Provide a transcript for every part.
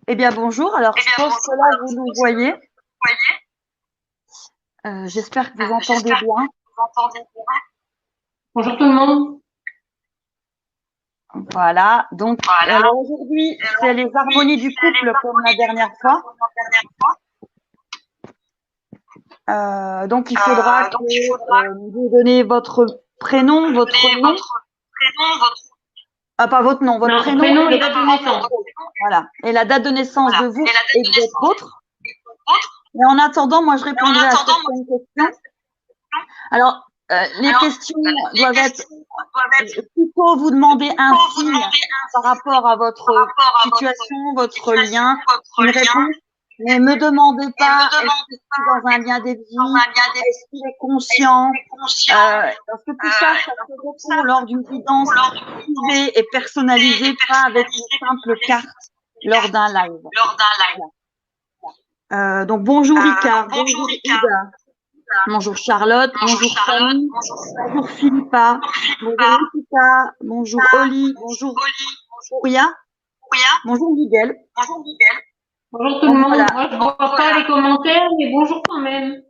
Eh bien, bonjour. Alors, je pense que là, vous nous voyez. J'espère que vous entendez bien. Bonjour tout le monde. Voilà. Donc, alors aujourd'hui, c'est les harmonies du couple comme la dernière fois. Donc, il faudra que vous donniez votre prénom, votre nom. Ah, pas votre nom, votre prénom et date de naissance. Voilà. Et la date de naissance de vous et de votre autre. Et en attendant, moi, je répondrai à certaines questions. Alors, les questions doivent être plutôt vous demander un signe par rapport à votre situation, votre lien, une réponse. Mais me demandez pas est-ce que c'est dans un lien des vies, est-ce qu'il est conscient, parce que tout ça, ça se répond lors d'une guidance privée et personnalisée, pas avec une simple carte lors d'un live. Donc bonjour Ricard, bonjour Ida. Bonjour Charlotte, bonjour Fanny, bonjour Philippa, bonjour Nikita, bonjour Oli, bonjour Ouria, bonjour Miguel. Bonjour tout le monde. Voilà. Moi, je vois pas les commentaires, mais bonjour quand même.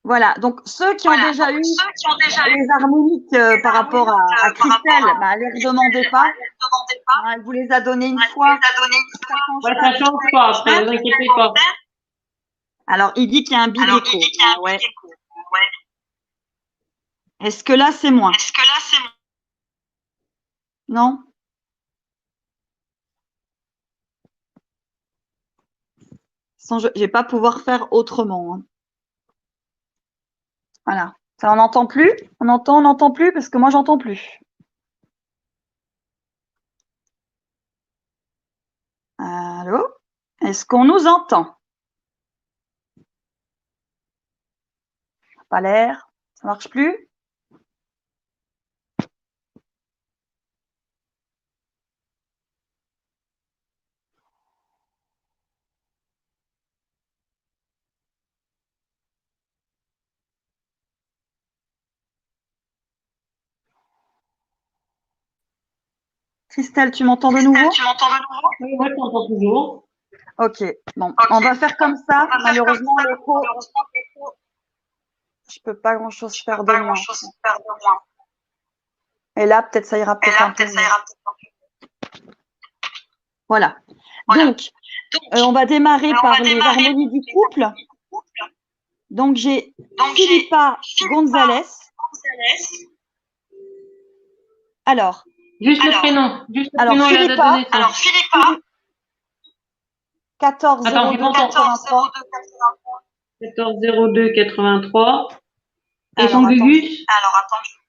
Voilà, donc ceux qui ont déjà eu les harmoniques par rapport à Christelle, ne les redemandez pas. Elle vous les a données une fois. Ouais, ça change pas après, vous inquiétez pas. Alors, il dit qu'il y a un bidéco. Ouais. Est-ce que là, c'est moi? Non? Je ne vais pas pouvoir faire autrement. Hein. Voilà. Ça, on n'entend plus? On n'entend plus parce que moi, j'entends plus. Allô? Est-ce qu'on nous entend? Pas l'air? Ça marche plus? Christelle, tu m'entends de nouveau? Oui, moi, je t'entends toujours. Ok, bon, on va faire comme ça. Malheureusement, l'écho, je peux pas grand-chose faire de moins. Et là, peut-être ça ira peut-être un peu mieux. Voilà. Donc, on va démarrer par les harmonies du couple. Donc, j'ai Philippa Gonzalez. Alors. Juste le prénom. Juste le prénom et la date de naissance. Alors, Philippa. 14 02 83. 14 02 83. Et son Gugus?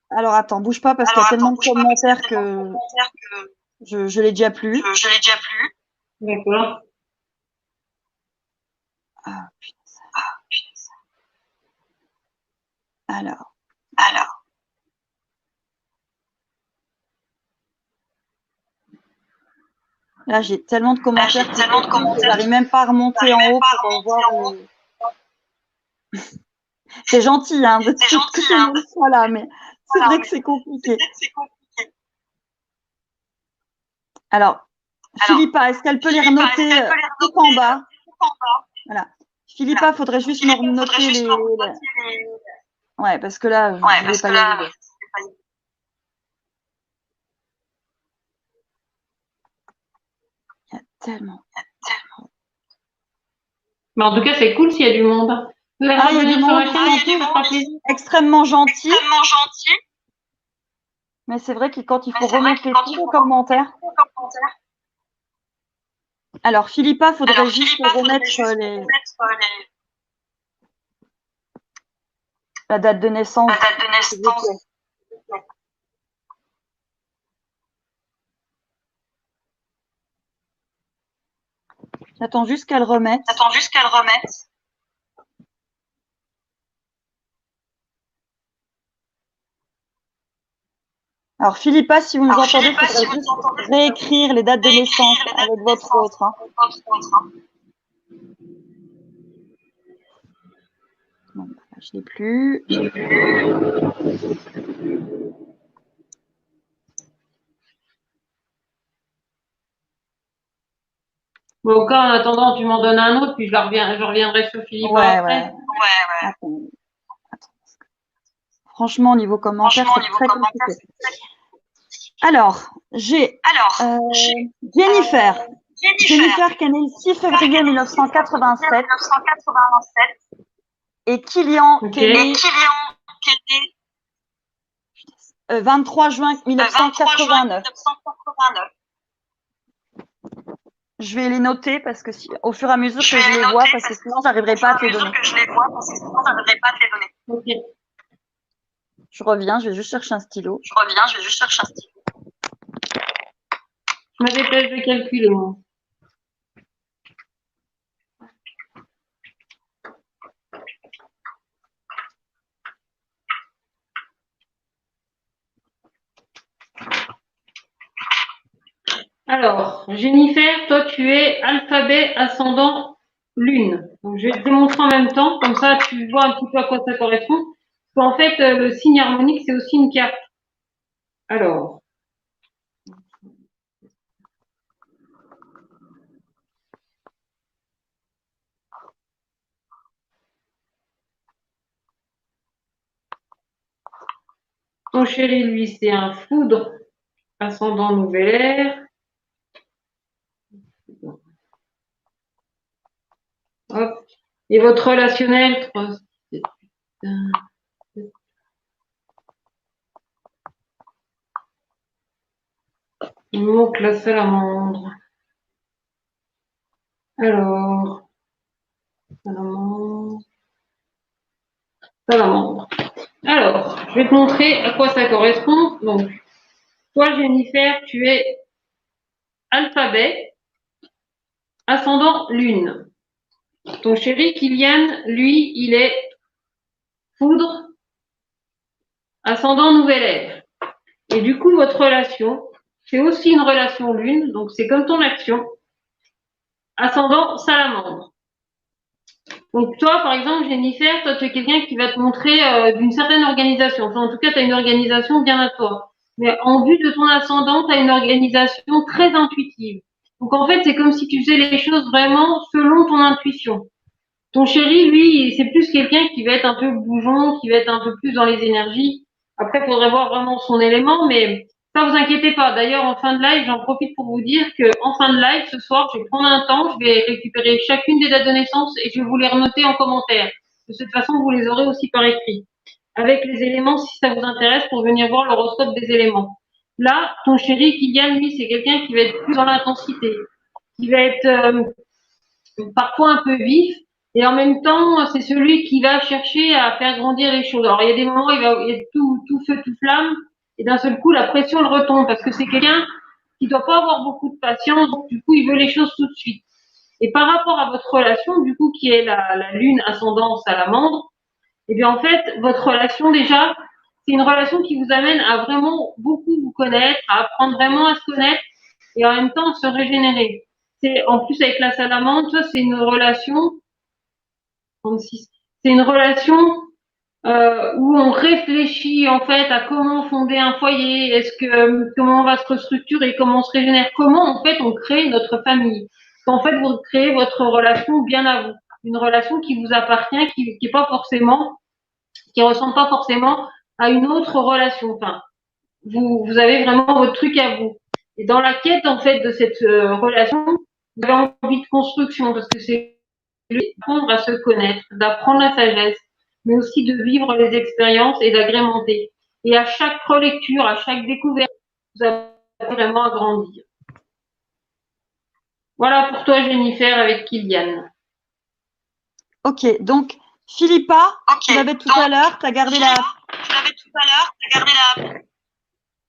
Alors, attends, bouge pas parce qu'il y a tellement de commentaires que je l'ai déjà plus. D'accord. Ah, putain. Alors. Là, j'ai tellement de commentaires que j'arrive même pas à remonter en haut pour voir. C'est gentil, hein, de que tout le monde soit là, mais c'est vrai que c'est compliqué. Alors, Philippa, est-ce qu'elle peut les renoter tout en bas? Voilà. Philippa, il faudrait juste me renoter les. Ouais, parce que là, je ne vais pas y arriver. Il y a tellement. Mais en tout cas, c'est cool s'il y a du monde. Vous allez revenir sur la chaîne en plus, ça fera plaisir. Extrêmement gentil. Mais c'est vrai que quand il faut remonter tous les commentaires. Alors, Philippa, il faudrait juste remettre la date de naissance. J'attends juste qu'elle remette. Alors, Philippa, si vous nous entendez, il faudrait juste réécrire les dates de naissance avec votre autre. Hein. Bon, je ne l'ai plus. Bon, au cas, en attendant, tu m'en donnes un autre, puis je reviendrai sur Philippe après. Ouais. Attends. Franchement, au niveau commentaire, c'est très compliqué. Alors, j'ai Jennifer. Jennifer qui est née le 6 février 1987. Et Kylian qui est né 23 juin 1989. Je vais les noter parce que au fur et à mesure que je les vois, parce que sinon, j'arriverai pas à te les donner. Okay. Je reviens, je vais juste chercher un stylo. Je me dépêche de calculer, moi. Alors, Jennifer, toi, tu es alphabet ascendant lune. Donc, je vais te démontrer en même temps, comme ça, tu vois un petit peu à quoi ça correspond. En fait, le signe harmonique, c'est aussi une carte. Alors, ton chéri, lui, c'est un foudre ascendant nouvelle ère. Hop. Et votre relationnel, 3, 7, 8, il me manque la salamandre. Alors, salamandre. Salamandre. Alors, je vais te montrer à quoi ça correspond. Donc, toi, Jennifer, tu es alphabet, ascendant lune. Ton chéri, Kylian, lui, il est foudre, ascendant nouvelle ère. Et du coup, votre relation, c'est aussi une relation lune, donc c'est comme ton action, ascendant salamandre. Donc toi, par exemple, Jennifer, toi, tu es quelqu'un qui va te montrer d'une certaine organisation. Enfin, en tout cas, tu as une organisation bien à toi. Mais en vue de ton ascendant, tu as une organisation très intuitive. Donc en fait, c'est comme si tu faisais les choses vraiment selon ton intuition. Ton chéri, lui, c'est plus quelqu'un qui va être un peu bougeon, qui va être un peu plus dans les énergies. Après, il faudrait voir vraiment son élément, mais ça, vous inquiétez pas. D'ailleurs, en fin de live, j'en profite pour vous dire que en fin de live, ce soir, je vais prendre un temps, je vais récupérer chacune des dates de naissance et je vais vous les renoter en commentaire. De cette façon, vous les aurez aussi par écrit. Avec les éléments, si ça vous intéresse, pour venir voir l'horoscope des éléments. Là, ton chéri, Kylian, lui, c'est quelqu'un qui va être plus dans l'intensité, qui va être parfois un peu vif, et en même temps, c'est celui qui va chercher à faire grandir les choses. Alors, il y a des moments où il va être tout feu, tout flamme, et d'un seul coup, la pression le retombe, parce que c'est quelqu'un qui doit pas avoir beaucoup de patience, donc du coup, il veut les choses tout de suite. Et par rapport à votre relation, du coup, qui est la lune ascendant salamandre, eh bien, en fait, votre relation, déjà, c'est une relation qui vous amène à vraiment beaucoup vous connaître, à apprendre vraiment à se connaître, et en même temps à se régénérer. C'est, en plus, avec la salamandre, ça, c'est une relation, 36, c'est une relation où on réfléchit en fait à comment fonder un foyer, est-ce que comment on va se restructurer, comment on se régénère, comment en fait on crée notre famille. En fait, vous créez votre relation bien à vous, une relation qui vous appartient, qui est pas forcément, qui ressemble pas forcément à une autre relation. Enfin, vous avez vraiment votre truc à vous. Et dans la quête en fait de cette relation, vous avez envie de construction parce que c'est apprendre à se connaître, d'apprendre la sagesse, mais aussi de vivre les expériences et d'agrémenter. Et à chaque relecture, à chaque découverte, vous avez vraiment à grandir. Voilà pour toi, Jennifer, avec Kylian. Ok, donc Philippa, tu l'avais tout à l'heure, tu as gardé la.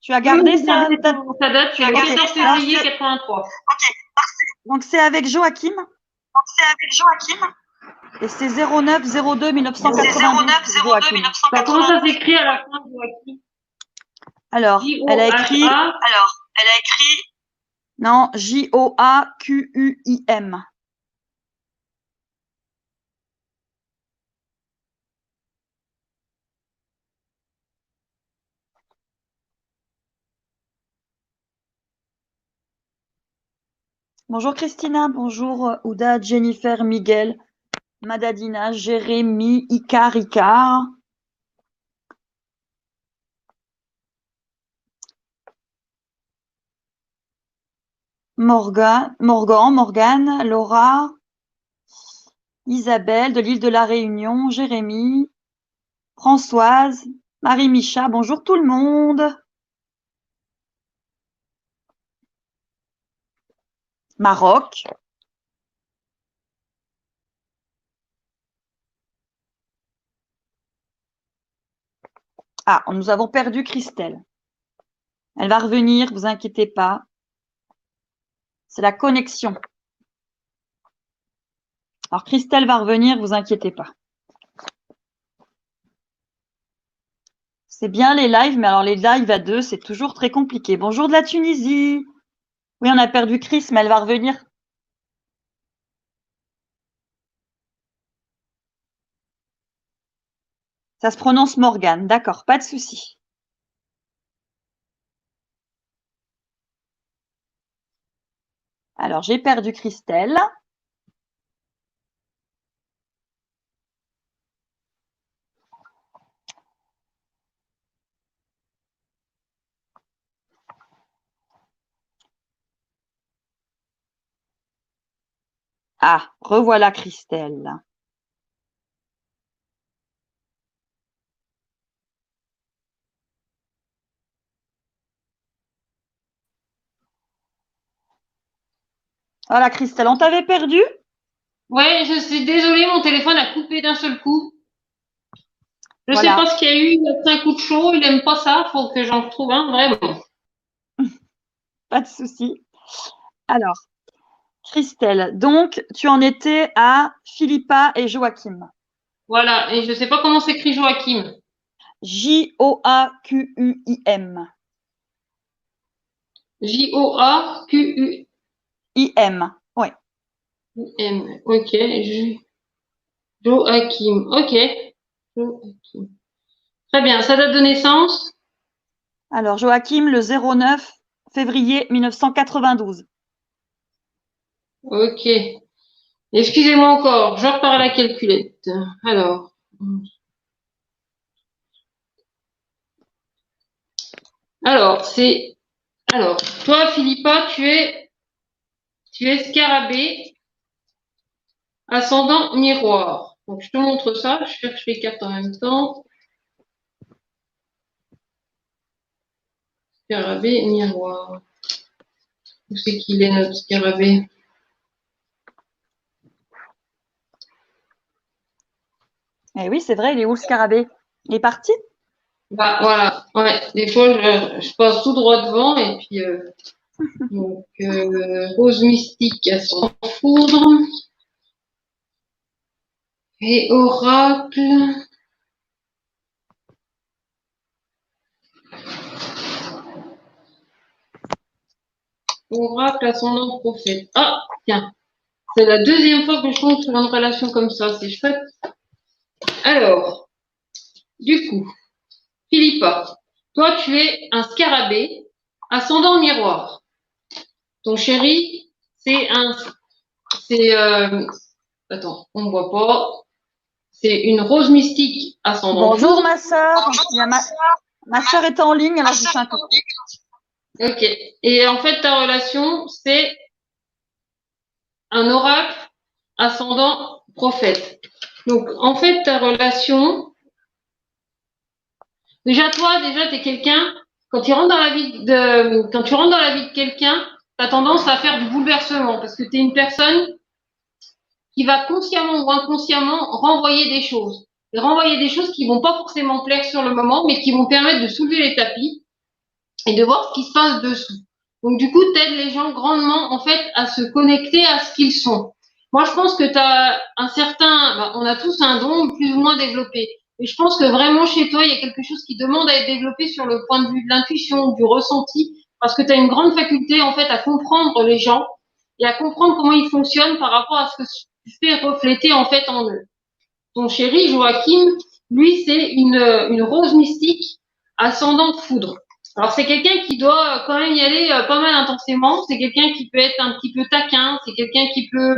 Tu as gardé sa date. Sa date, c'est le 14 février 83. Ok, parfait. Donc c'est avec Joachim. Et c'est 09-02 1992. Joachim. Comment ça s'écrit à la fin de Joachim? Alors, elle a écrit. Non, Joaquim. Bonjour Christina, bonjour Ouda, Jennifer, Miguel, Madadina, Jérémy, Icar. Morgane, Laura, Isabelle de l'île de la Réunion, Jérémy, Françoise, Marie-Micha, bonjour tout le monde. Maroc. Ah, nous avons perdu Christelle. Elle va revenir, vous inquiétez pas. C'est la connexion. Alors Christelle va revenir, vous inquiétez pas. C'est bien les lives, mais alors les lives à deux, c'est toujours très compliqué. Bonjour de la Tunisie. Oui, on a perdu Chris, mais elle va revenir. Ça se prononce Morgane, d'accord, pas de souci. Alors, j'ai perdu Christelle. Ah, revoilà Christelle. Voilà Christelle, on t'avait perdu? Ouais, je suis désolée, mon téléphone a coupé d'un seul coup. Je sais Voilà. pas ce qu'il y a eu, il a pris un coup de chaud, il aime pas ça, faut que j'en retrouve un, vraiment. Pas de souci. Alors, Christelle, donc tu en étais à Philippa et Joachim. Voilà, et je sais pas comment s'écrit Joachim. Joaquim. Joaquim. I-M, oui. Ok, Joachim, ok. Joachim. Très bien, sa date de naissance? Alors, Joachim, le 09 février 1992. Ok. Excusez-moi encore, je repars à la calculette. Alors, toi, Philippa, tu es scarabée, ascendant miroir. Donc, je te montre ça, je cherche les cartes en même temps. Scarabée, miroir. Où c'est qu'il est, notre scarabée? Eh oui, c'est vrai, il est où le scarabée? Il est parti? Bah, voilà, ouais. Des fois, je passe tout droit devant et puis, donc, rose mystique, ascendant foudre. Et oracle. Oracle, ascendant prophète. Ah, tiens. C'est la deuxième fois que je tombe sur une relation comme ça, c'est chouette. Alors, du coup, Philippa, toi tu es un scarabée, ascendant miroir. Ton chéri, attends, on ne voit pas. C'est une rose mystique ascendant Bonjour foudre. ma sœur. Ma sœur est en ligne, alors je fais un coucou. Ok. Et en fait, ta relation, c'est un oracle ascendant prophète. Donc, en fait, ta relation, déjà, t'es quelqu'un, quand tu rentres dans la vie quand tu rentres dans la vie de quelqu'un, t'as tendance à faire du bouleversement parce que t'es une personne qui va consciemment ou inconsciemment renvoyer des choses. Et renvoyer des choses qui vont pas forcément plaire sur le moment, mais qui vont permettre de soulever les tapis et de voir ce qui se passe dessous. Donc, du coup, t'aides les gens grandement, en fait, à se connecter à ce qu'ils sont. Moi, je pense que on a tous un don plus ou moins développé. Et je pense que vraiment chez toi, il y a quelque chose qui demande à être développé sur le point de vue de l'intuition, du ressenti, parce que tu as une grande faculté, en fait, à comprendre les gens et à comprendre comment ils fonctionnent par rapport à ce que tu fais refléter, en fait, en eux. Ton chéri, Joachim, lui, c'est une rose mystique ascendant foudre. Alors, c'est quelqu'un qui doit quand même y aller pas mal intensément. C'est quelqu'un qui peut être un petit peu taquin. C'est quelqu'un qui peut,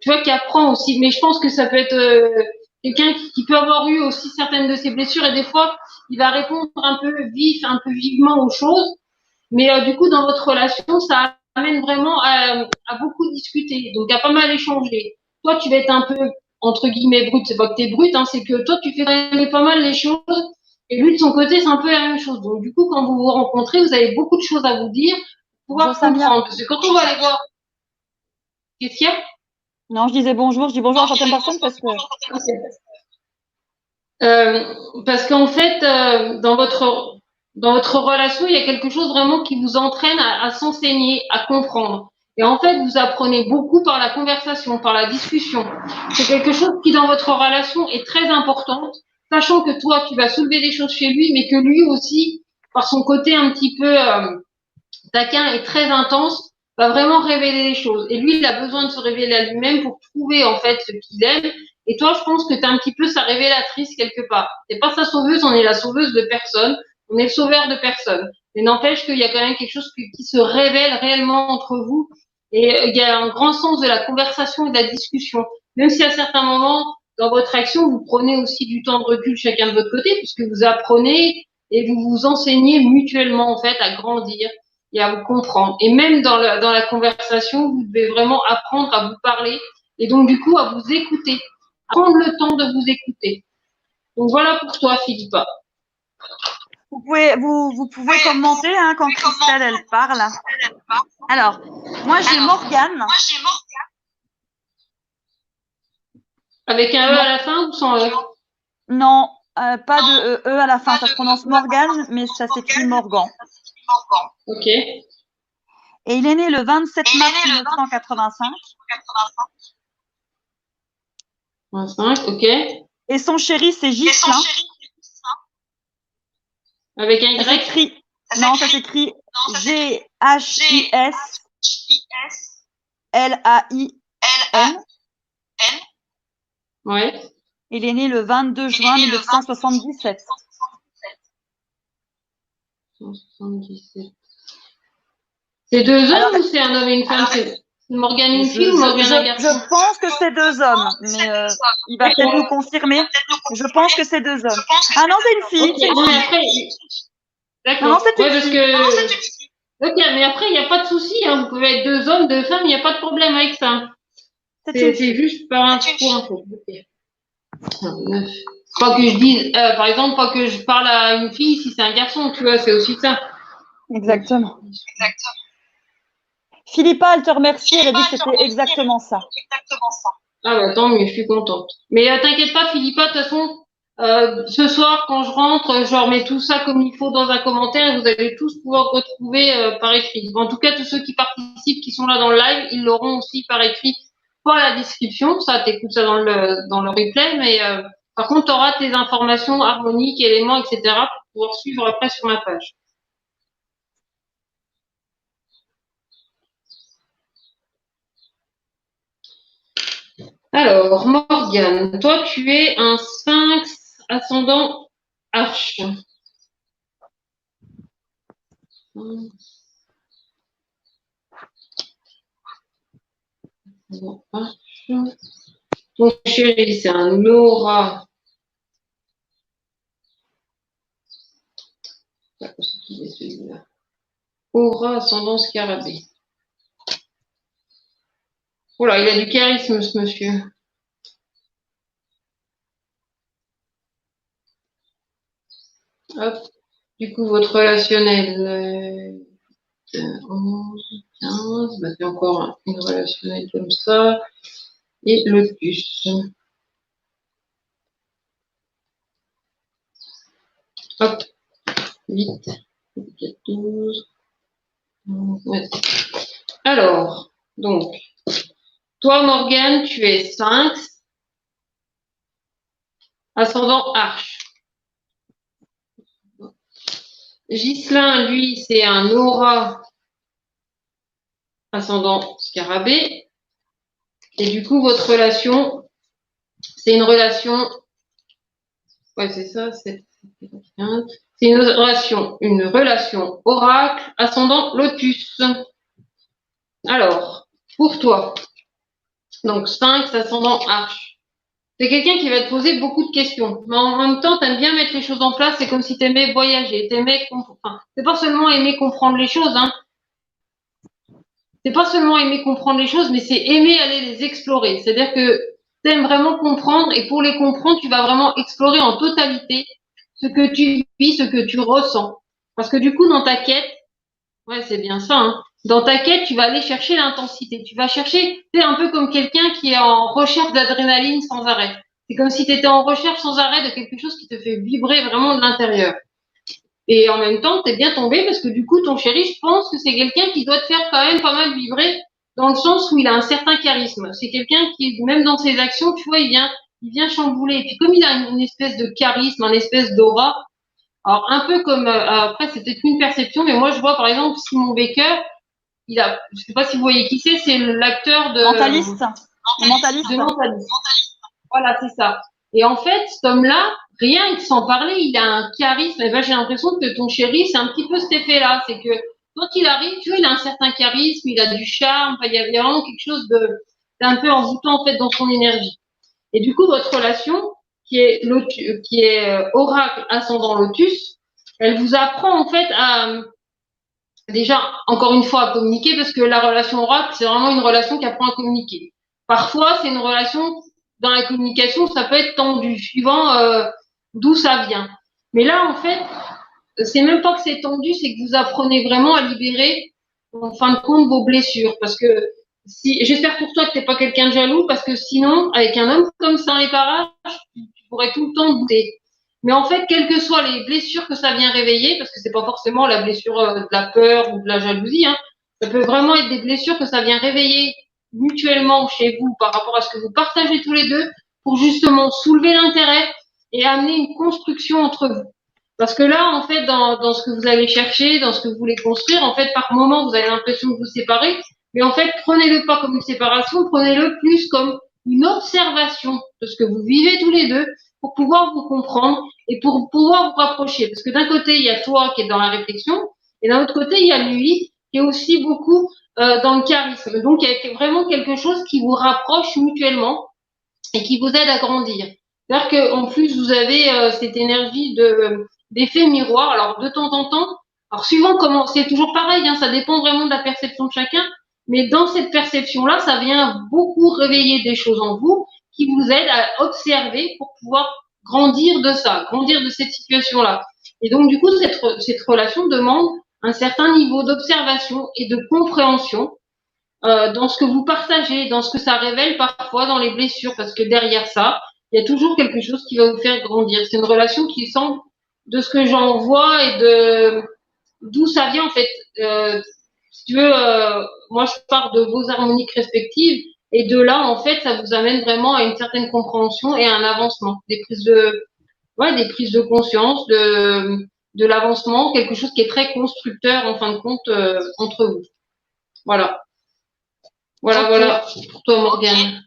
tu vois, qui apprend aussi. Mais je pense que ça peut être quelqu'un qui peut avoir eu aussi certaines de ses blessures et des fois, il va répondre un peu un peu vivement aux choses. Mais du coup, dans votre relation, ça amène vraiment à beaucoup discuter, donc à pas mal échanger. Toi, tu vas être un peu, entre guillemets, brute. C'est pas que t'es brute, hein, c'est que toi, tu fais pas mal les choses. Et lui, de son côté, c'est un peu la même chose. Donc, du coup, quand vous vous rencontrez, vous avez beaucoup de choses à vous dire, pour Bonjour pouvoir Samia. comprendre. Parce que quand on va aller voir, qu'est-ce qu'il y a? Non, je disais bonjour, je dis bonjour à certaines personnes parce que Parce qu'en fait, dans votre relation, il y a quelque chose vraiment qui vous entraîne à s'enseigner, à comprendre. Et en fait, vous apprenez beaucoup par la conversation, par la discussion. C'est quelque chose qui, dans votre relation, est très importante, sachant que toi, tu vas soulever des choses chez lui, mais que lui aussi, par son côté un petit peu taquin et très intense, va vraiment révéler les choses. Et lui, il a besoin de se révéler à lui-même pour trouver en fait ce qu'il aime. Et toi, je pense que tu es un petit peu sa révélatrice quelque part. T'es pas sa sauveuse, on est la sauveuse de personne, on est le sauveur de personne. Mais n'empêche qu'il y a quand même quelque chose qui se révèle réellement entre vous. Et il y a un grand sens de la conversation et de la discussion. Même si à certains moments, dans votre action, vous prenez aussi du temps de recul chacun de votre côté, puisque vous apprenez et vous vous enseignez mutuellement en fait à grandir et à vous comprendre. Et même dans la conversation, vous devez vraiment apprendre à vous parler et donc du coup à vous écouter, prendre le temps de vous écouter. Donc voilà pour toi, Philippa. vous pouvez commenter hein, quand Christelle elle parle. Alors, moi j'ai Morgane. Avec un E à la fin ou sans E? Non, pas de E à la fin. Ça se prononce Morgane, mais ça s'écrit Morgan. Ok. Et il est né le 27 mars 1985. 25, ok. Et son chéri, c'est Ghislain. Avec un Ça Y? s'écrit, non, ça s'écrit Ghislilain. Ouais. Il est né le 22 juin 1977. 177. C'est deux hommes ou c'est un homme et une femme? C'est Morgane une fille ou Morgane un garçon? Je pense que c'est deux hommes, mais il va peut-être nous confirmer. Je pense que c'est deux hommes. Ah non, c'est une fille. Okay. Non, mais après, d'accord. Non, c'est une parce fille. que. Ok, mais après, il n'y a pas de souci. Hein. Vous pouvez être deux hommes, deux femmes, il n'y a pas de problème avec ça. C'est juste par un pour info. Okay. Pas que je dise, par exemple, pas que je parle à une fille si c'est un garçon, tu vois, c'est aussi ça. Exactement. Philippa, elle te remercie, elle a dit que c'était exactement ça. Ah bah tant mieux, je suis contente. Mais t'inquiète pas, Philippa, de toute façon, ce soir, quand je rentre, je remets tout ça comme il faut dans un commentaire et vous allez tous pouvoir retrouver par écrit. En tout cas, tous ceux qui participent, qui sont là dans le live, ils l'auront aussi par écrit, pas la description. Ça, t'écoutes ça dans le replay, mais par contre, tu auras tes informations harmoniques, éléments, etc. pour pouvoir suivre après sur ma page. Alors, Morgane, toi, tu es un sphinx ascendant arche. Ton chéri, c'est un aura. C'est qui est celui-là? Aura ascendant scarabée. Oh là, il a du charisme, ce monsieur. Hop. Du coup, votre relationnel, 11, 15, bah, c'est encore une relationnelle comme ça. Et lotus. Hop. 8, 12. Ouais. Alors, donc, toi, Morgane, tu es sphinx, ascendant arche. Ghislain, lui, c'est un aura ascendant scarabée. Et du coup, votre relation, c'est une relation. Ouais, c'est ça, 7, C'est une relation oracle, ascendant lotus. Alors, pour toi, donc sphinx, ascendant arche. C'est quelqu'un qui va te poser beaucoup de questions. Mais en même temps, tu aimes bien mettre les choses en place. C'est comme si tu aimais voyager. Enfin, c'est pas seulement aimer comprendre les choses, hein. C'est pas seulement aimer comprendre les choses, mais c'est aimer aller les explorer. C'est-à-dire que tu aimes vraiment comprendre et pour les comprendre, tu vas vraiment explorer en totalité ce que tu vis, ce que tu ressens. Parce que du coup, dans ta quête, ouais, c'est bien ça, hein. Dans ta quête, tu vas aller chercher l'intensité. Tu vas chercher, c'est un peu comme quelqu'un qui est en recherche d'adrénaline sans arrêt. C'est comme si tu étais en recherche sans arrêt de quelque chose qui te fait vibrer vraiment de l'intérieur. Et en même temps, t'es bien tombé parce que du coup, ton chéri, je pense que c'est quelqu'un qui doit te faire quand même pas mal vibrer dans le sens où il a un certain charisme. C'est quelqu'un qui, même dans ses actions, tu vois, il vient chambouler. Et puis comme il a une espèce de charisme, une espèce d'aura, alors un peu comme, après c'était une perception, mais moi je vois par exemple Simon Baker, je sais pas si vous voyez qui c'est l'acteur de Mentaliste. Mentaliste. De Mentaliste. Voilà, c'est ça. Et en fait, cet homme-là, rien que sans parler, il a un charisme. Et ben, j'ai l'impression que ton chéri, c'est un petit peu cet effet-là. C'est que quand il arrive, tu vois, il a un certain charisme, il a du charme. Enfin, il y a vraiment quelque chose d'un peu envoûtant, en fait, dans son énergie. Et du coup, votre relation, qui est oracle ascendant lotus, elle vous apprend, en fait, déjà, encore une fois, à communiquer, parce que la relation oracle, c'est vraiment une relation qui apprend à communiquer. Parfois, c'est une relation, dans la communication, ça peut être tendu, suivant d'où ça vient. Mais là, en fait, c'est même pas que c'est tendu, c'est que vous apprenez vraiment à libérer, en fin de compte, vos blessures. Parce que j'espère pour toi que t'es pas quelqu'un de jaloux, parce que sinon, avec un homme comme ça dans les parages, tu pourrais tout le temps douter. Mais en fait, quelles que soient les blessures que ça vient réveiller, parce que c'est pas forcément la blessure de la peur ou de la jalousie, hein, ça peut vraiment être des blessures que ça vient réveiller mutuellement chez vous par rapport à ce que vous partagez tous les deux, pour justement soulever l'intérêt et amener une construction entre vous. Parce que là, en fait, dans ce que vous allez chercher, dans ce que vous voulez construire, en fait, par moment, vous avez l'impression de vous séparer, mais en fait, prenez-le pas comme une séparation, prenez-le plus comme une observation de ce que vous vivez tous les deux pour pouvoir vous comprendre et pour pouvoir vous rapprocher. Parce que d'un côté, il y a toi qui est dans la réflexion, et d'un autre côté, il y a lui qui est aussi beaucoup dans le charisme. Donc, il y a vraiment quelque chose qui vous rapproche mutuellement et qui vous aide à grandir. C'est-à-dire qu'en plus, vous avez cette énergie d'effet miroir. Alors, de temps en temps, alors suivant comment, c'est toujours pareil, hein, ça dépend vraiment de la perception de chacun, mais dans cette perception-là, ça vient beaucoup réveiller des choses en vous qui vous aident à observer pour pouvoir grandir de ça, grandir de cette situation-là. Et donc, du coup, cette relation demande un certain niveau d'observation et de compréhension dans ce que vous partagez, dans ce que ça révèle parfois dans les blessures, parce que derrière ça, il y a toujours quelque chose qui va vous faire grandir. C'est une relation qui semble, de ce que j'en vois et de d'où ça vient en fait. Si tu veux, moi je pars de vos harmoniques respectives et de là en fait, ça vous amène vraiment à une certaine compréhension et à un avancement, des prises de conscience, de l'avancement, quelque chose qui est très constructeur en fin de compte entre vous. Voilà. Voilà, pour toi, Morgane.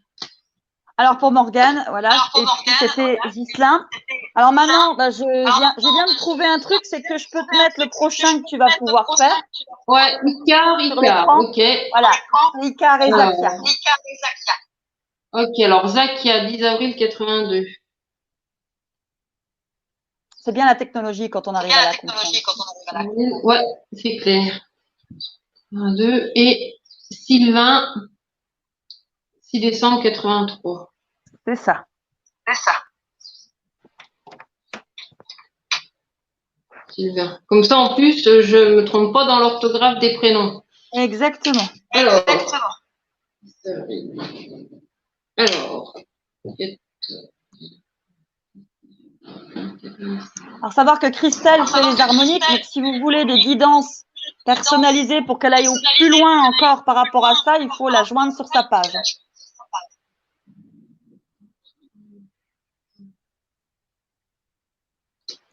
Alors pour Morgane, voilà, et puis c'était Ghislain. Alors maintenant, bah, je viens de trouver un truc, c'est que je peux te mettre le prochain que tu vas pouvoir faire. Ouais, Icar, ok. Voilà, Icar et Zakia. Ok, alors Zakia, 10 avril 82. C'est bien la technologie quand on arrive à la comprendre. Ouais, c'est clair. 1, 2, et Sylvain, 6 décembre 83. C'est ça. Sylvain. Comme ça, en plus, je ne me trompe pas dans l'orthographe des prénoms. Exactement. Alors, alors savoir que Christelle fait les harmoniques, mais que si vous voulez des guidances personnalisées pour qu'elle aille au plus loin encore par rapport à ça, il faut la joindre sur sa page.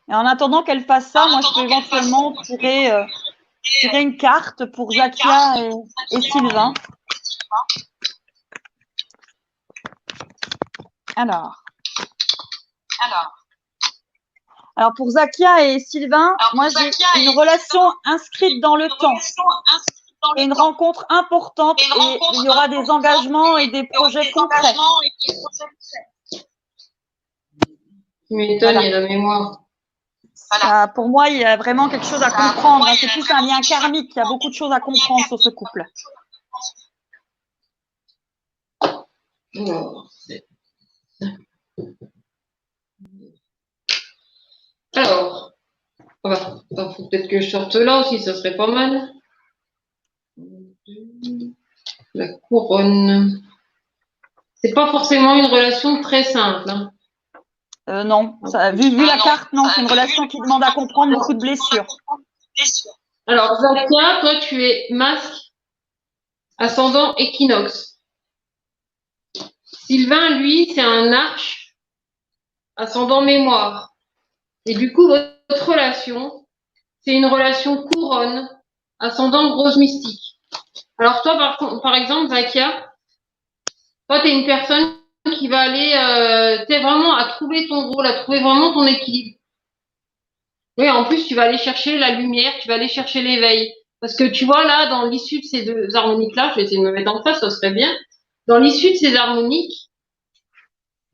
Et en attendant qu'elle fasse ça, moi je peux éventuellement tirer une carte pour Zakia et Sylvain. Alors. Alors pour Zakia et Sylvain, moi j'ai une relation inscrite dans le temps. C'est une rencontre importante et il y aura des engagements et des projets concrets. Tu m'étonnes, il y a la mémoire. Ça, pour moi, il y a vraiment quelque chose à comprendre. C'est plus un lien karmique. Il y a beaucoup de choses à comprendre sur ce couple. Alors, faut peut-être que je sorte là aussi, ça serait pas mal. La couronne. C'est pas forcément une relation très simple. Hein. Non, vu la carte, non, c'est une relation qui demande à comprendre beaucoup de blessures. Alors, Zakia, toi, tu es masque, ascendant équinoxe. Sylvain, lui, c'est un arche, ascendant mémoire. Et du coup, votre relation, c'est une relation couronne, ascendant grosse mystique. Alors, toi, par exemple, Zakia, toi, tu es une personne qui va aller, tu es vraiment à trouver ton rôle, à trouver vraiment ton équilibre. Oui, en plus, tu vas aller chercher la lumière, tu vas aller chercher l'éveil. Parce que tu vois, là, dans l'issue de ces deux harmoniques-là, je vais essayer de me mettre en face, ça serait bien. Dans l'issue de ces harmoniques,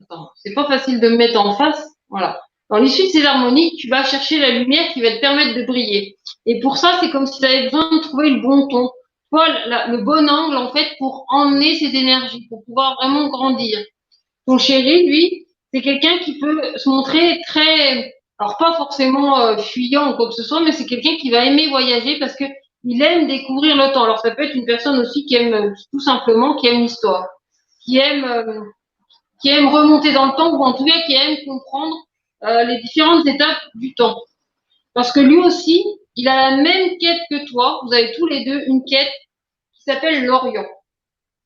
attends, c'est pas facile de me mettre en face, voilà. Dans l'issue de ces harmoniques, tu vas chercher la lumière qui va te permettre de briller. Et pour ça, c'est comme si tu avais besoin de trouver le bon ton. Tu vois, le bon angle, en fait, pour emmener ces énergies, pour pouvoir vraiment grandir. Ton chéri, lui, c'est quelqu'un qui peut se montrer très, alors pas forcément fuyant ou quoi que ce soit, mais c'est quelqu'un qui va aimer voyager parce que il aime découvrir le temps. Alors ça peut être une personne aussi qui aime tout simplement, qui aime l'histoire, qui aime, qui aime remonter dans le temps ou en tout cas qui aime comprendre les différentes étapes du temps. Parce que lui aussi, il a la même quête que toi. Vous avez tous les deux une quête qui s'appelle l'Orient.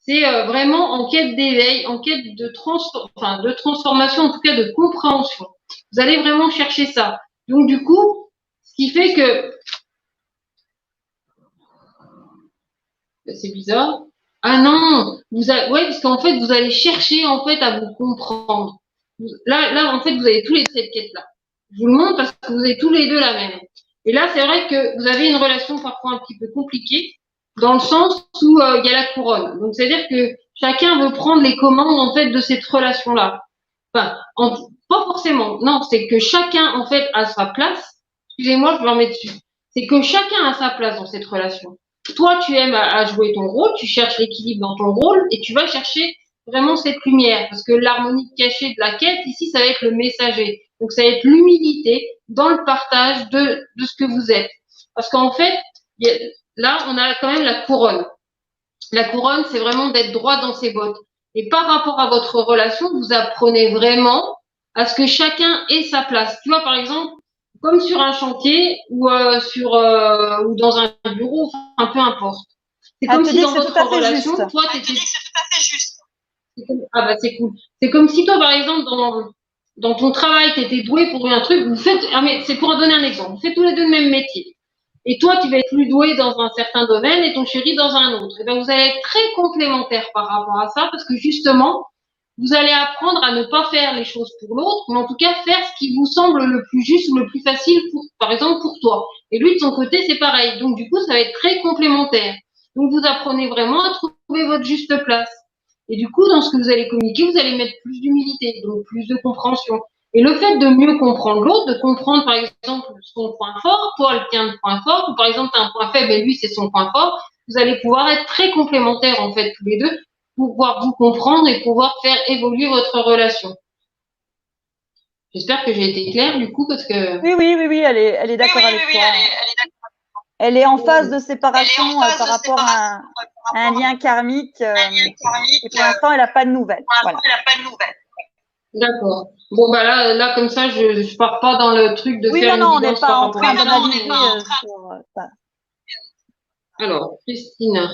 C'est vraiment en quête d'éveil, en quête de transformation, en tout cas de compréhension. Vous allez vraiment chercher ça. Donc du coup, ce qui fait que c'est bizarre. Ah non, ouais, parce qu'en fait, vous allez chercher en fait à vous comprendre. Là, en fait, vous avez tous les deux cette quête-là. Je vous le montre parce que vous avez tous les deux la même. Et là, c'est vrai que vous avez une relation parfois un petit peu compliquée, dans le sens où il y a la couronne. Donc, c'est-à-dire que chacun veut prendre les commandes en fait de cette relation-là. Enfin, pas forcément. Non, c'est que chacun en fait a sa place. Excusez-moi, je vais en mettre dessus. C'est que chacun a sa place dans cette relation. Toi, tu aimes à jouer ton rôle, tu cherches l'équilibre dans ton rôle et tu vas chercher vraiment cette lumière. Parce que l'harmonie cachée de la quête, ici, ça va être le messager. Donc, ça va être l'humilité dans le partage de ce que vous êtes. Parce qu'en fait, là, on a quand même la couronne. La couronne, c'est vraiment d'être droit dans ses bottes. Et par rapport à votre relation, vous apprenez vraiment à ce que chacun ait sa place. Tu vois, par exemple, comme sur un chantier ou ou dans un bureau, enfin, peu importe. C'est comme si dans votre relation, toi, t'étais. Ah bah c'est cool. C'est comme si toi, par exemple, dans ton travail, tu étais doué pour un truc, vous faites, ah mais c'est pour en donner un exemple, vous faites tous les deux le même métier. Et toi, tu vas être plus doué dans un certain domaine et ton chéri dans un autre. Et bien, vous allez être très complémentaires par rapport à ça parce que justement, vous allez apprendre à ne pas faire les choses pour l'autre, mais en tout cas faire ce qui vous semble le plus juste ou le plus facile, par exemple, pour toi. Et lui, de son côté, c'est pareil. Donc, du coup, ça va être très complémentaire. Donc, vous apprenez vraiment à trouver votre juste place. Et du coup, dans ce que vous allez communiquer, vous allez mettre plus d'humilité, donc plus de compréhension. Et le fait de mieux comprendre l'autre, de comprendre par exemple son point fort, toi le tien de point fort, ou par exemple tu as un point faible et lui c'est son point fort, vous allez pouvoir être très complémentaires en fait tous les deux, pour pouvoir vous comprendre et pouvoir faire évoluer votre relation. J'espère que j'ai été claire du coup parce que... Oui, elle est d'accord avec toi. Elle est en phase de séparation par rapport à un lien karmique. Et pour l'instant, elle n'a pas de nouvelles. Voilà. D'accord. Bon, bah là, comme ça, je pars pas dans le truc de faire une on n'est pas en train d'analyser sur ça. Alors, Christina,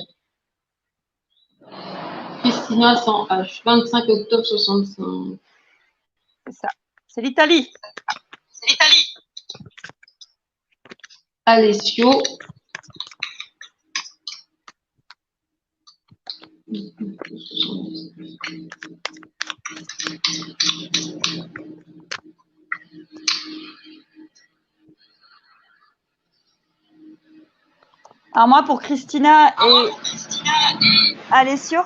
100 H, 25 octobre 65. C'est ça. C'est l'Italie. Alessio. Alors moi, pour Christina et Alessio,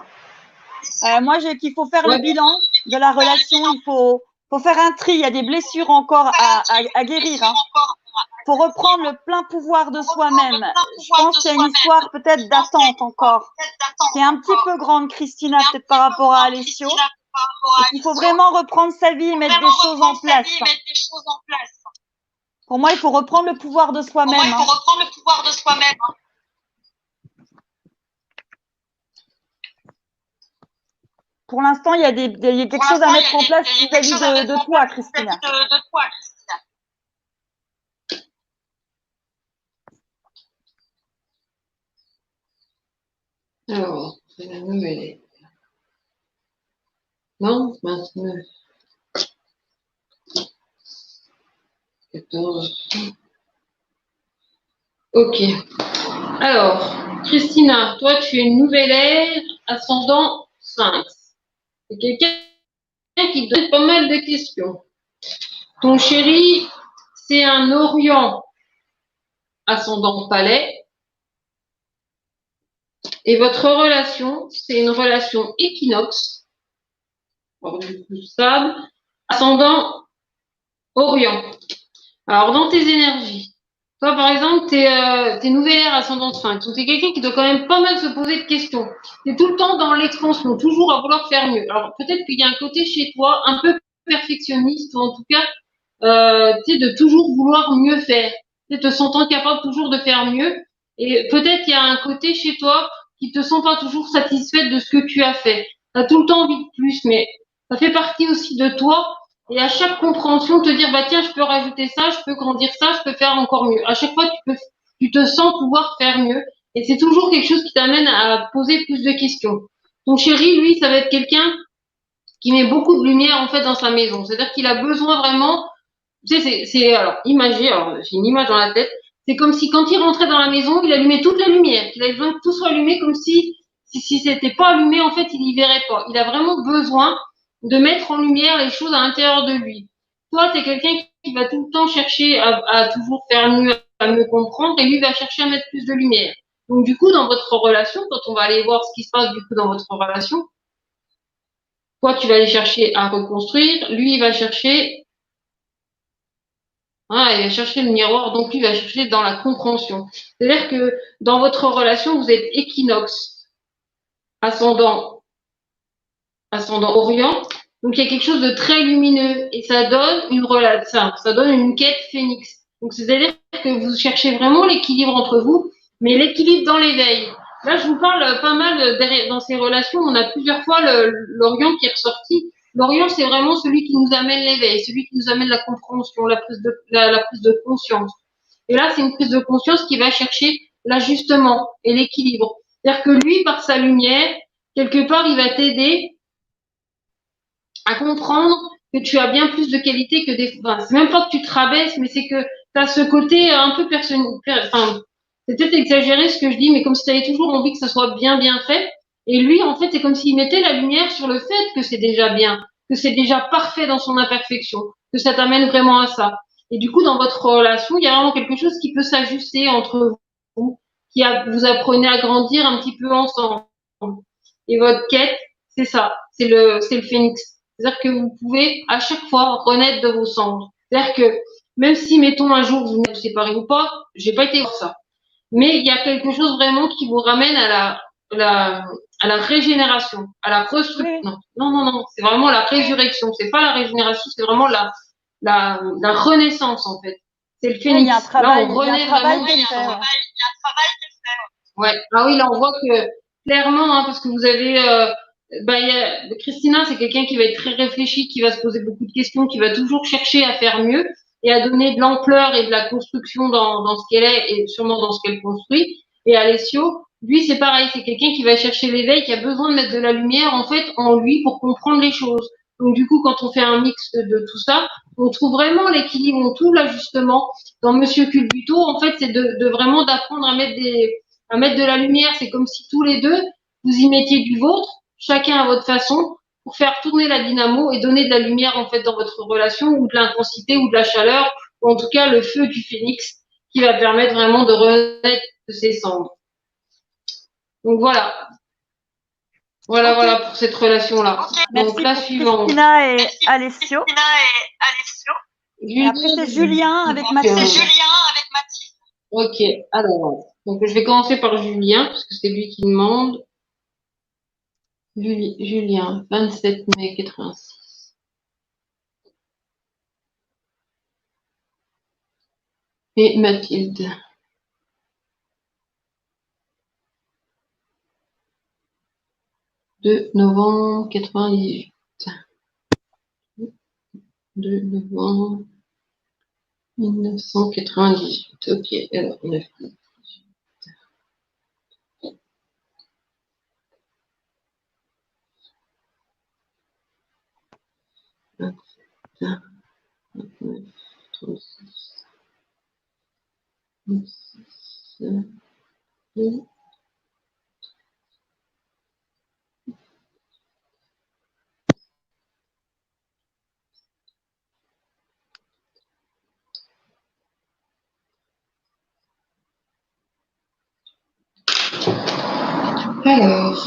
moi, qu'il faut faire le bilan de la relation. Il faut faire un tri. Il y a des blessures encore à guérir. Hein. Faut reprendre le plein pouvoir de soi-même. Je pense qu'il y a une histoire peut-être d'attente encore, qui est un petit peu grande, Christina, peut-être par rapport à Alessio. Il faut vraiment reprendre sa vie et mettre des choses en place. Pour moi, il faut reprendre le pouvoir de soi-même. Pour l'instant, il y a quelque chose à mettre en place vis-à-vis de toi, Christina. Alors, c'est la nouvelle. Non, 29. 14. Ok. Alors, Christina, toi, tu es une nouvelle ère, ascendant 5. C'est quelqu'un qui te donne pas mal de questions. Ton chéri, c'est un Orient, ascendant Palais. Et votre relation, c'est une relation équinoxe, stable, ascendant Orient. Alors, dans tes énergies, toi, par exemple, t'es nouvelle ère ascendant 5. Donc, t'es quelqu'un qui doit quand même pas mal se poser de questions. T'es tout le temps dans l'expansion, toujours à vouloir faire mieux. Alors, peut-être qu'il y a un côté chez toi un peu perfectionniste, ou en tout cas, de toujours vouloir mieux faire. Te sentant capable toujours de faire mieux. Et peut-être qu'il y a un côté chez toi qui te sent pas toujours satisfaite de ce que tu as fait. T'as tout le temps envie de plus, mais ça fait partie aussi de toi. Et à chaque compréhension, te dire, bah tiens, je peux rajouter ça, je peux grandir ça, je peux faire encore mieux. À chaque fois, tu te sens pouvoir faire mieux. Et c'est toujours quelque chose qui t'amène à poser plus de questions. Ton chéri, lui, ça va être quelqu'un qui met beaucoup de lumière, en fait, dans sa maison. C'est-à-dire qu'il a besoin vraiment, tu sais, alors, imagine, alors, j'ai une image dans la tête. C'est comme si quand il rentrait dans la maison, il allumait toute la lumière, qu'il avait besoin que tout soit allumé comme si c'était pas allumé, en fait, il y verrait pas. Il a vraiment besoin de mettre en lumière les choses à l'intérieur de lui. Toi, tu es quelqu'un qui va tout le temps chercher à toujours faire mieux, à mieux comprendre, et lui va chercher à mettre plus de lumière. Donc, du coup, dans votre relation, quand on va aller voir ce qui se passe, du coup, dans votre relation, toi, tu vas aller chercher à reconstruire, lui, il va chercher, il va chercher le miroir, donc lui, il va chercher dans la compréhension. C'est-à-dire que dans votre relation, vous êtes équinoxe, ascendant Orient. Donc il y a quelque chose de très lumineux et ça donne ça donne une quête phénix. Donc c'est-à-dire que vous cherchez vraiment l'équilibre entre vous, mais l'équilibre dans l'éveil. Là, je vous parle pas mal derrière, dans ces relations. On a plusieurs fois l'Orient qui est ressorti. L'Orient, c'est vraiment celui qui nous amène l'éveil, celui qui nous amène la compréhension, la prise de conscience. Et là, c'est une prise de conscience qui va chercher l'ajustement et l'équilibre. C'est-à-dire que lui, par sa lumière, quelque part, il va t'aider à comprendre que tu as bien plus de qualité que des. Enfin, c'est même pas que tu te rabaisses, mais c'est que tu as ce côté un peu enfin, c'est peut-être exagéré ce que je dis, mais comme si tu avais toujours envie que ça soit bien, bien fait. Et lui, en fait, c'est comme s'il mettait la lumière sur le fait que c'est déjà bien, que c'est déjà parfait dans son imperfection, que ça t'amène vraiment à ça. Et du coup, dans votre relation, il y a vraiment quelque chose qui peut s'ajuster entre vous, vous apprenez à grandir un petit peu ensemble. Et votre quête, c'est ça, c'est le phénix. C'est-à-dire que vous pouvez à chaque fois renaître de vos cendres. C'est-à-dire que même si, mettons, un jour vous vous séparez ou pas, j'ai pas été voir ça. Mais il y a quelque chose vraiment qui vous ramène à la régénération, à la restructuration. Non, c'est vraiment la résurrection. C'est pas la régénération, c'est vraiment la renaissance, en fait. C'est le phénix. Oui, il y a un travail, là, on renaît vraiment. Ouais. Ah oui, là, on voit que clairement, hein, parce que vous avez, Christina, c'est quelqu'un qui va être très réfléchi, qui va se poser beaucoup de questions, qui va toujours chercher à faire mieux et à donner de l'ampleur et de la construction dans ce qu'elle est et sûrement dans ce qu'elle construit. Et Alessio, lui, c'est pareil, c'est quelqu'un qui va chercher l'éveil, qui a besoin de mettre de la lumière, en fait, en lui pour comprendre les choses. Donc, du coup, quand on fait un mix de tout ça, on trouve vraiment l'équilibre, on trouve l'ajustement. Dans Monsieur Culbuto, en fait, c'est de vraiment d'apprendre à mettre de la lumière. C'est comme si tous les deux, vous y mettiez du vôtre, chacun à votre façon, pour faire tourner la dynamo et donner de la lumière, en fait, dans votre relation, ou de l'intensité, ou de la chaleur, ou en tout cas le feu du phénix, qui va permettre vraiment de renaître de ses cendres. Donc voilà. Voilà pour cette relation-là. Merci donc la suivante. Christina et Alessio. Et après, c'est Julien avec Mathilde. Ok, alors, donc je vais commencer par Julien, parce que c'est lui qui demande. Julien, 27 mai 86. Et Mathilde. 2 novembre 98. 2 novembre 1998. Ok, alors 9. Alors,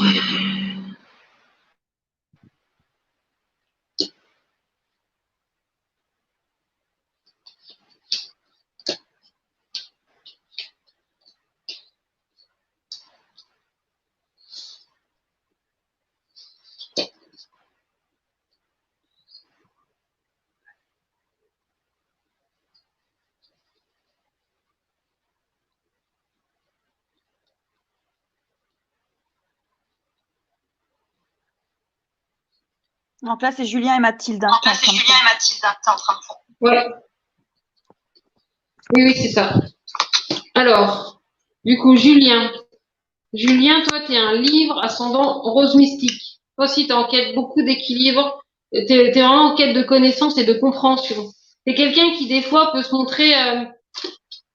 Donc là, c'est Julien et Mathilde. ouais. Oui, c'est ça. Alors, du coup, Julien, toi, tu es un livre ascendant rose mystique. Toi aussi, tu es en quête beaucoup d'équilibre. Tu es vraiment en quête de connaissance et de compréhension. Tu es quelqu'un qui, des fois, peut se montrer...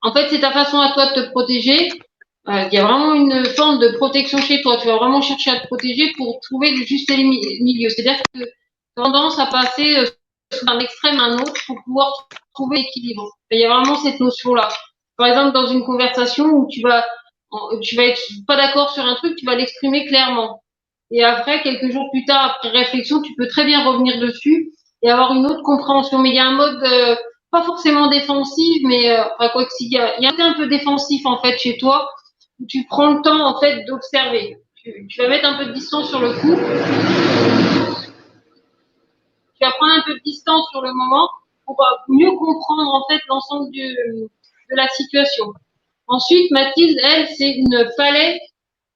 en fait, c'est ta façon à toi de te protéger. Il y a vraiment une forme de protection chez toi. Tu vas vraiment chercher à te protéger pour trouver le juste milieu. C'est-à-dire que tu as tendance à passer d'un extrême à un autre pour pouvoir trouver l'équilibre. Il y a vraiment cette notion-là. Par exemple, dans une conversation où tu vas être pas d'accord sur un truc, tu vas l'exprimer clairement. Et après, quelques jours plus tard, après réflexion, tu peux très bien revenir dessus et avoir une autre compréhension. Mais il y a un mode pas forcément défensif, mais enfin, quoi que il y a un peu défensif en fait chez toi, où tu prends le temps en fait d'observer. Tu vas mettre un peu de distance sur le coup. Tu vas prendre un peu de distance sur le moment pour mieux comprendre en fait l'ensemble de la situation. Ensuite, Mathilde, elle, c'est une palais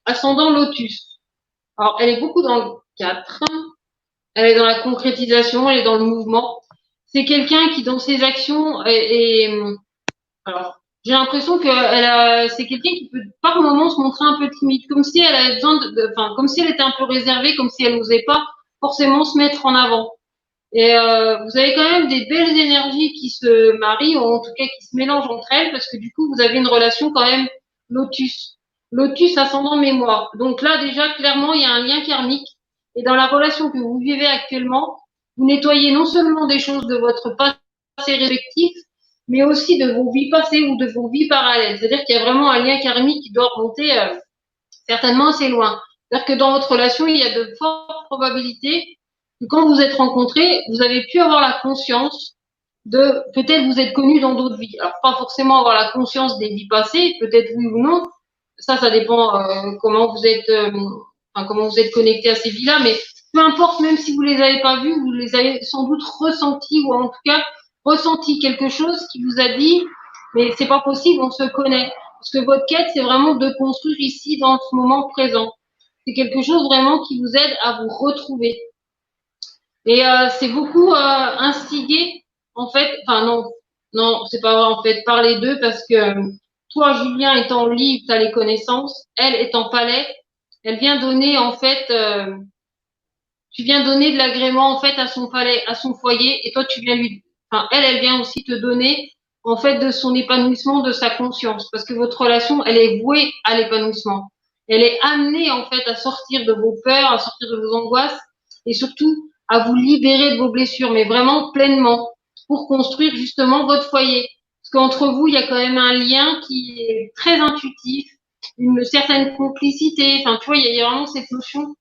ascendant lotus. Alors, elle est beaucoup dans le 4. Elle est dans la concrétisation, elle est dans le mouvement. C'est quelqu'un qui, dans ses actions, alors, j'ai l'impression que c'est quelqu'un qui peut par moments se montrer un peu timide, comme si elle avait besoin enfin, comme si elle était un peu réservée, comme si elle n'osait pas forcément se mettre en avant. Et vous avez quand même des belles énergies qui se marient, ou en tout cas qui se mélangent entre elles, parce que du coup, vous avez une relation quand même lotus. Lotus ascendant mémoire. Donc là, déjà, clairement, il y a un lien karmique. Et dans la relation que vous vivez actuellement, vous nettoyez non seulement des choses de votre passé respectif, mais aussi de vos vies passées ou de vos vies parallèles. C'est-à-dire qu'il y a vraiment un lien karmique qui doit remonter certainement assez loin. C'est-à-dire que dans votre relation, il y a de fortes probabilités que quand vous êtes rencontrés, vous avez pu avoir la conscience de, peut-être vous êtes connus dans d'autres vies. Alors pas forcément avoir la conscience des vies passées, peut-être oui ou non. Ça dépend comment vous êtes, enfin, comment vous êtes connecté à ces vies-là. Mais peu importe, même si vous les avez pas vues, vous les avez sans doute ressenties ou en tout cas ressenti quelque chose qui vous a dit, mais c'est pas possible, on se connaît. Parce que votre quête, c'est vraiment de construire ici, dans ce moment présent. C'est quelque chose vraiment qui vous aide à vous retrouver. Et c'est beaucoup instigé, en fait, enfin non, c'est pas vrai, en fait, par les deux, parce que toi, Julien, étant libre, tu as les connaissances, elle étant palais, elle vient donner, en fait, tu viens donner de l'agrément, en fait, à son palais, à son foyer, et toi, tu viens lui, enfin, elle vient aussi te donner, en fait, de son épanouissement, de sa conscience, parce que votre relation, elle est vouée à l'épanouissement. Elle est amenée, en fait, à sortir de vos peurs, à sortir de vos angoisses, et surtout, à vous libérer de vos blessures, mais vraiment pleinement, pour construire justement votre foyer. Parce qu'entre vous, il y a quand même un lien qui est très intuitif, une certaine complicité. Enfin, tu vois, il y a vraiment cette notion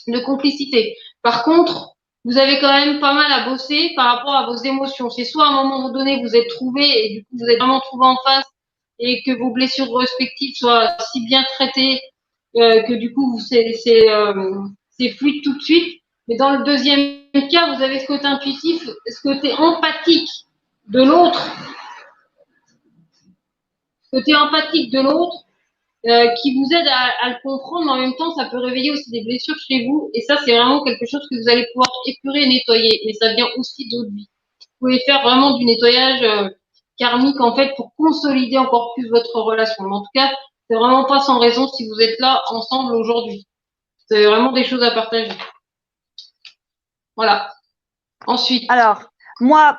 de complicité. Par contre, vous avez quand même pas mal à bosser par rapport à vos émotions. C'est soit à un moment donné, vous êtes trouvé et du coup, vous êtes vraiment trouvé en face et que vos blessures respectives soient si bien traitées que du coup, c'est fluide tout de suite. Mais dans le deuxième cas, vous avez ce côté intuitif, ce côté empathique de l'autre, qui vous aide à le comprendre, mais en même temps, ça peut réveiller aussi des blessures chez vous. Et ça, c'est vraiment quelque chose que vous allez pouvoir épurer et nettoyer. Mais ça vient aussi d'autres vies. Vous pouvez faire vraiment du nettoyage karmique, en fait, pour consolider encore plus votre relation. Mais en tout cas, c'est vraiment pas sans raison si vous êtes là ensemble aujourd'hui. C'est vraiment des choses à partager. Voilà. Ensuite. Alors, moi,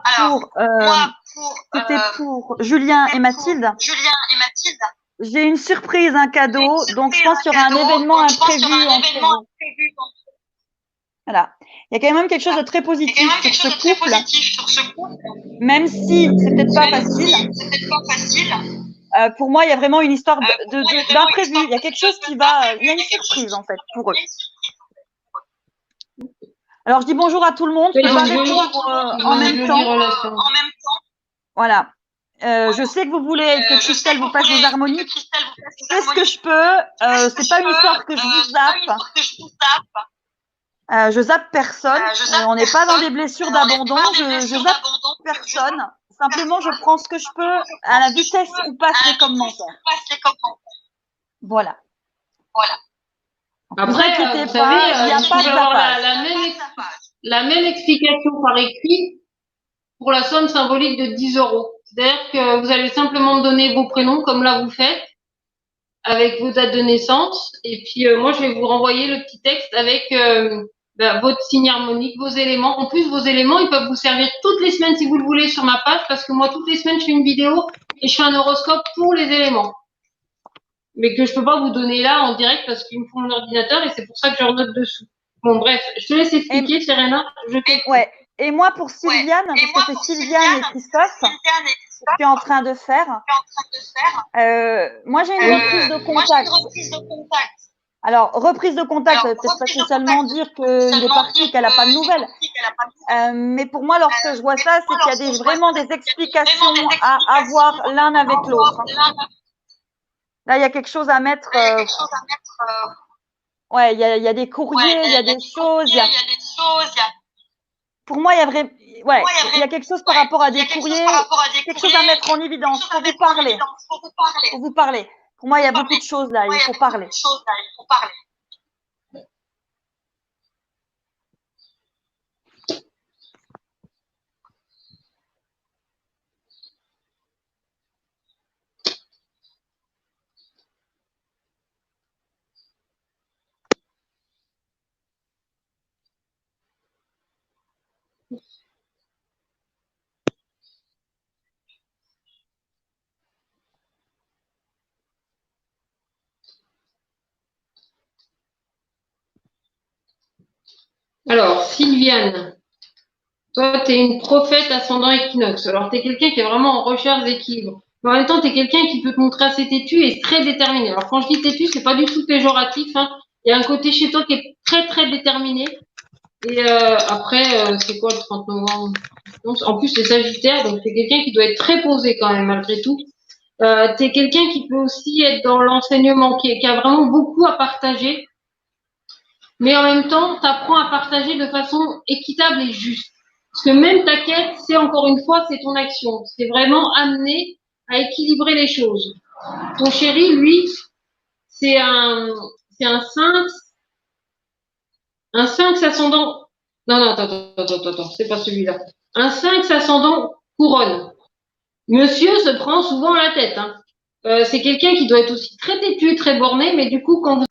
c'était pour Julien et Mathilde. J'ai une surprise, un cadeau, donc je pense qu'il y aura un événement imprévu entre vous. Voilà. Il y a quand même quelque chose de très positif sur ce couple, même si c'est peut-être pas facile. Pour moi, il y a vraiment une histoire d'imprévu. Il y a quelque chose qui va. Il y a une surprise en fait pour eux. Alors, je dis bonjour à tout le monde. Je vais pas répondre en même temps. Voilà. Je sais que vous voulez que Christelle vous fasse des harmonies. C'est ce que je peux. C'est pas une histoire que je vous zappe. Je zappe personne. On n'est pas dans des blessures d'abandon. Je zappe personne. Simplement, je prends ce que je peux à la vitesse où passent les commentaires. Voilà. Après, vous savez, il n'y a pas de zappage. La même explication par écrit pour la somme symbolique de 10 €. C'est-à-dire que vous allez simplement me donner vos prénoms, comme là vous faites, avec vos dates de naissance. Et puis, moi, je vais vous renvoyer le petit texte avec votre signe harmonique, vos éléments. En plus, vos éléments, ils peuvent vous servir toutes les semaines si vous le voulez sur ma page, parce que moi, toutes les semaines, je fais une vidéo et je fais un horoscope pour les éléments. Mais que je peux pas vous donner là en direct parce qu'il me faut mon ordinateur et c'est pour ça que je renote dessous. Bon, bref, je te laisse expliquer, Serena. Ouais. Et moi, pour Sylviane, parce que c'est Sylviane et Christophe, je suis en train de faire. Moi, j'ai une reprise de contact. Alors, reprise de contact, ça veut peut-être pas spécialement dire qu'il est parti, qu'elle n'a pas de nouvelles. Mais pour moi, lorsque je vois ça, c'est qu'il y a vraiment des explications à avoir l'un avec l'autre. Là, il y a quelque chose à mettre. Ouais, il y a des courriers, il y a des choses. Pour moi, il y a quelque chose par rapport à des courriers, quelque chose à mettre en évidence. Faut vous parler. Pour moi, il y a beaucoup de choses là. Il faut parler. Alors, Sylviane, toi, tu es une prophète ascendant équinoxe. Alors, tu es quelqu'un qui est vraiment en recherche d'équilibre. Mais en même temps, tu es quelqu'un qui peut te montrer assez têtu et très déterminé. Alors, quand je dis têtu, c'est pas du tout péjoratif. Hein. Il y a un côté chez toi qui est très, très déterminé. Et après, c'est quoi le 30 novembre? En plus, c'est Sagittaire, donc c'est quelqu'un qui doit être très posé quand même, malgré tout. Tu es quelqu'un qui peut aussi être dans l'enseignement, qui a vraiment beaucoup à partager. Mais en même temps, tu apprends à partager de façon équitable et juste. Parce que même ta quête, c'est encore une fois, c'est ton action. C'est vraiment amener à équilibrer les choses. Ton chéri, lui, c'est un sphinx. Un sphinx ascendant. Non, attends, c'est pas celui-là. Un sphinx ascendant couronne. Monsieur se prend souvent la tête. Hein. C'est quelqu'un qui doit être aussi très têtu, très borné, mais du coup, quand vous